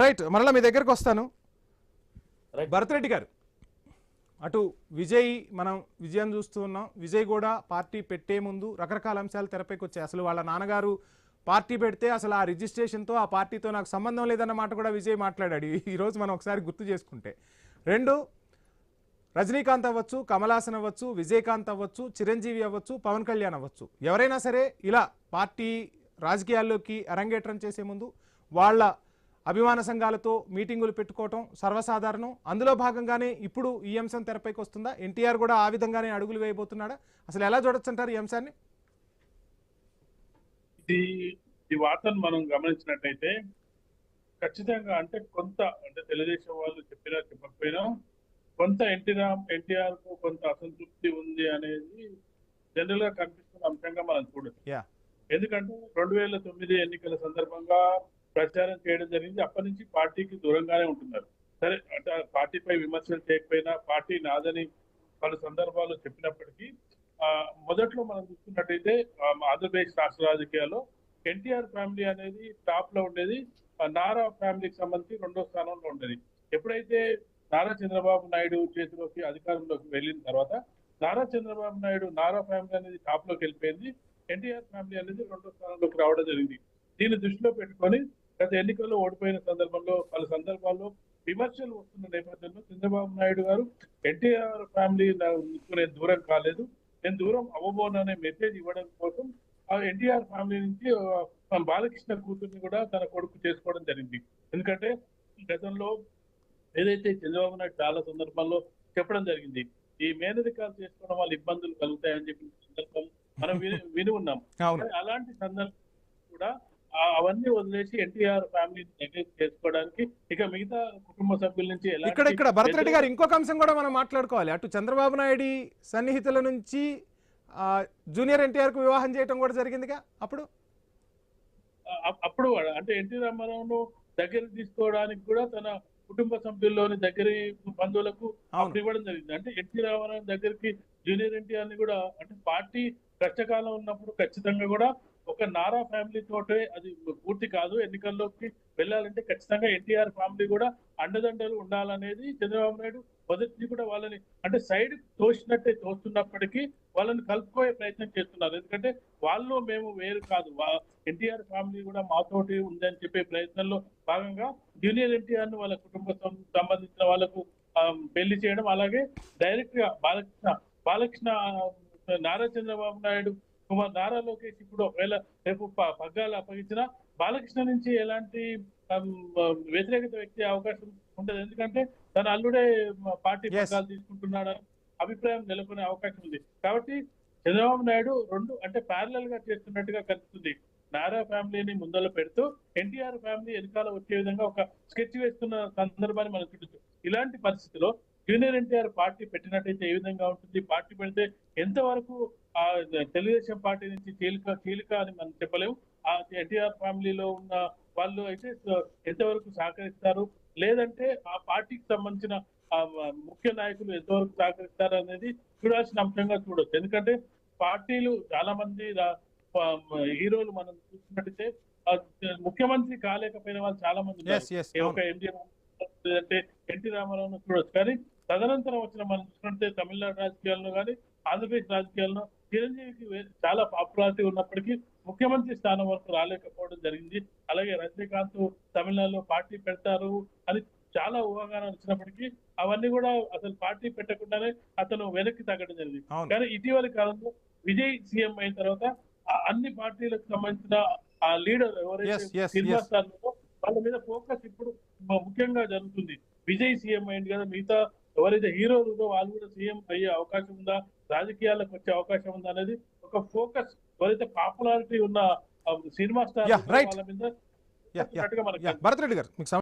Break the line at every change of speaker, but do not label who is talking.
Right, మరలా మీ దగ్గరకు వస్తాను. భరత్ రెడ్డి గారు, అటు విజయ్ మనం విజయం చూస్తూ ఉన్నాం. విజయ్ కూడా పార్టీ పెట్టే ముందు రకరకాల అంశాలు తెరపైకి వచ్చాయి. అసలు వాళ్ళ నాన్నగారు పార్టీ పెడితే అసలు ఆ రిజిస్ట్రేషన్తో ఆ పార్టీతో నాకు సంబంధం లేదన్న మాట కూడా విజయ్ మాట్లాడాడు. ఈరోజు మనం ఒకసారి గుర్తు చేసుకుంటే, రెండు, రజనీకాంత్ అవ్వచ్చు, కమల్ హాసన్ అవ్వచ్చు, విజయకాంత్ అవ్వచ్చు, చిరంజీవి అవ్వచ్చు, పవన్ కళ్యాణ్ అవ్వచ్చు, ఎవరైనా సరే ఇలా పార్టీ రాజకీయాల్లోకి అరంగేట్రం చేసే ముందు వాళ్ళ అభిమాన సంఘాలతో మీటింగులు పెట్టుకోవటం సర్వసాధారణం. అందులో భాగంగానే ఇప్పుడు ఈ అంశం తెరపైకి వస్తుందా? ఎన్టీఆర్ కూడా ఆ విధంగానే అడుగులు వేయబోతున్నాడా? అసలు ఎలా చూడొచ్చు అంటారు ఈ అంశాన్ని?
ఈ వార్తను మనం గమనించినట్టయితే ఖచ్చితంగా కొంత తెలుగుదేశం వాళ్ళు చెప్పినా చెప్పకపోయినా కొంత ఎన్టీఆర్ కు కొంత అసంతృప్తి ఉంది అనేది జనరల్ గా కనిపిస్తున్న అంశంగా మనం చూడొచ్చు. ఎందుకంటే 2009 ఎన్నికల సందర్భంగా ప్రచారం చేయడం జరిగింది. అప్పటి నుంచి పార్టీకి దూరంగానే ఉంటున్నారు. సరే, పార్టీపై విమర్శలు చేయకపోయినా పార్టీ నాదని పలు సందర్భాల్లో చెప్పినప్పటికీ మొదట్లో మనం చూసుకున్నట్టయితే ఆంధ్రప్రదేశ్ రాష్ట్ర రాజకీయాల్లో ఎన్టీఆర్ ఫ్యామిలీ అనేది టాప్ లో ఉండేది. నారా ఫ్యామిలీకి సంబంధించి 2వ స్థానంలో ఉండేది. ఎప్పుడైతే నారా చంద్రబాబు నాయుడు చేతిలోకి అధికారంలోకి వెళ్ళిన తర్వాత నారా చంద్రబాబు నాయుడు నారా ఫ్యామిలీ అనేది టాప్ లోకి వెళ్ళిపోయింది. ఎన్టీఆర్ ఫ్యామిలీ అనేది 2వ స్థానంలోకి రావడం జరిగింది. దీన్ని దృష్టిలో పెట్టుకొని గత ఎన్నికల్లో ఓడిపోయిన సందర్భంలో పలు సందర్భాల్లో విమర్శలు వస్తున్న నేపథ్యంలో చంద్రబాబు నాయుడు గారు ఎన్టీఆర్ ఫ్యామిలీ నేను దూరం కాలేదు, నేను దూరం అవ్వబోననే మెసేజ్ ఇవ్వడం కోసం ఆ ఎన్టీఆర్ ఫ్యామిలీ నుంచి బాలకృష్ణ కూతుర్ని కూడా తన కొడుకు చేసుకోవడం జరిగింది. ఎందుకంటే గతంలో ఏదైతే చంద్రబాబు నాయుడు చాలా సందర్భాల్లో చెప్పడం జరిగింది, ఈ మేనరికాలు చేసుకోవడం వల్ల ఇబ్బందులు కలుగుతాయని చెప్పిన సందర్భం మనం విని ఉన్నాం. అలాంటి సందర్భం కూడా అవన్నీ వదిలేసి ఎన్టీఆర్ ఫ్యామిలీని దగ్గర చేసుకోవడానికి ఇక మిగతా కుటుంబ సభ్యుల నుంచి
ఇక్కడ భరత్ రెడ్డి గారు ఇంకొక అంశం కూడా మనం మాట్లాడుకోవాలి. అటు చంద్రబాబు నాయుడు సన్నిహితుల నుంచి జూనియర్ ఎన్టీఆర్ కు వివాహం చేయడం కూడా జరిగిందిగా.
అప్పుడు ఎన్టీ రామారావును దగ్గర తీసుకోవడానికి కూడా తన కుటుంబ సభ్యుల్లోని దగ్గరి బంధువులకు ఇవ్వడం జరిగింది. ఎన్టీ రామారావు దగ్గరికి జూనియర్ ఎన్టీఆర్ ని కూడా పార్టీ కష్టకాలం ఉన్నప్పుడు ఖచ్చితంగా కూడా ఒక నారా ఫ్యామిలీ తోటే అది పూర్తి కాదు, ఎన్నికల్లోకి వెళ్ళాలంటే ఖచ్చితంగా ఎన్టీఆర్ ఫ్యామిలీ కూడా అండదండలు ఉండాలనేది చంద్రబాబు నాయుడు మొదటి కూడా వాళ్ళని సైడ్ తోసినట్టే తోస్తున్నప్పటికీ వాళ్ళని కలుపుకోయే ప్రయత్నం చేస్తున్నారు. ఎందుకంటే వాళ్ళు మేము వేరు కాదు, ఎన్టీఆర్ ఫ్యామిలీ కూడా మాతోటి ఉందని చెప్పే ప్రయత్నంలో భాగంగా జూనియర్ ఎన్టీఆర్ ను వాళ్ళ కుటుంబ సంబంధించిన వాళ్ళకు పెళ్లి చేయడం, అలాగే డైరెక్ట్ గా బాలకృష్ణ నారా చంద్రబాబు నాయుడు కుమార్ నారా లోకేష్ ఇప్పుడు ఒకవేళ రేపు పగ్గాలు అప్పగించినా బాలకృష్ణ నుంచి ఎలాంటి వ్యతిరేకత వ్యక్తి అవకాశం ఉండదు. ఎందుకంటే తన అల్లుడే పార్టీ పగ్గాలు తీసుకుంటున్నాడని అభిప్రాయం నెలకొనే అవకాశం ఉంది. కాబట్టి చంద్రబాబు నాయుడు రెండు ప్యారలల్ గా చేస్తున్నట్టుగా కనిపిస్తుంది. నారా ఫ్యామిలీని ముందర పెడుతూ ఎన్టీఆర్ ఫ్యామిలీ వెనకాల వచ్చే విధంగా ఒక స్కెచ్ వేస్తున్న సందర్భాన్ని మనం చూడొచ్చు. ఇలాంటి పరిస్థితిలో జూనియర్ ఎన్టీఆర్ పార్టీ పెట్టినట్టయితే ఏ విధంగా ఉంటుంది, పార్టీ పెడితే ఎంతవరకు ఆ తెలుగుదేశం పార్టీ నుంచి చీలిక అని మనం చెప్పలేము. ఆ ఎన్టీఆర్ ఫ్యామిలీలో ఉన్న వాళ్ళు అయితే ఎంతవరకు సహకరిస్తారు, లేదంటే ఆ పార్టీకి సంబంధించిన ముఖ్య నాయకులు ఎంతవరకు సహకరిస్తారు అనేది చూడాల్సిన అంశంగా చూడొచ్చు. ఎందుకంటే పార్టీలు చాలా మంది హీరోలు మనం చూసినట్టయితే ముఖ్యమంత్రి కాలేకపోయిన వాళ్ళు చాలా మంది ఉన్నారు. ఒక ఎన్టీ రామారావును చూడొచ్చు. కానీ తదనంతరం వచ్చిన మనం చూసుకుంటే తమిళనాడు రాజకీయాల్లో కానీ ఆంధ్రప్రదేశ్ రాజకీయాల్లో చిరంజీవికి చాలా పాపులారిటీ ఉన్నప్పటికీ ముఖ్యమంత్రి స్థానం వరకు రాలేకపోవడం జరిగింది. అలాగే రజనీకాంత్ తమిళనాడులో పార్టీ పెడతారు అని చాలా ఊహాగానాలు వచ్చినప్పటికీ అవన్నీ కూడా అసలు పార్టీ పెట్టకుండానే అతను వెనక్కి తగ్గడం జరిగింది. కానీ ఇటీవలి కాలంలో విజయ్ సీఎం అయిన తర్వాత అన్ని పార్టీలకు సంబంధించిన ఆ లీడర్ ఎవరైతే సినిమా స్థానంలో వాళ్ళ మీద ఫోకస్ ఇప్పుడు ముఖ్యంగా జరుగుతుంది. విజయ్ సీఎం అయింది కదా, మిగతా ఎవరైతే హీరోలు వాళ్ళు కూడా సీఎం అయ్యే అవకాశం ఉందా, రాజకీయాలకు వచ్చే అవకాశం ఉందా అనేది ఒక ఫోకస్ ఎవరైతే పాపులారిటీ ఉన్న సినిమా స్టార్ వాళ్ళ మీద
భరత్ రెడ్డి గారు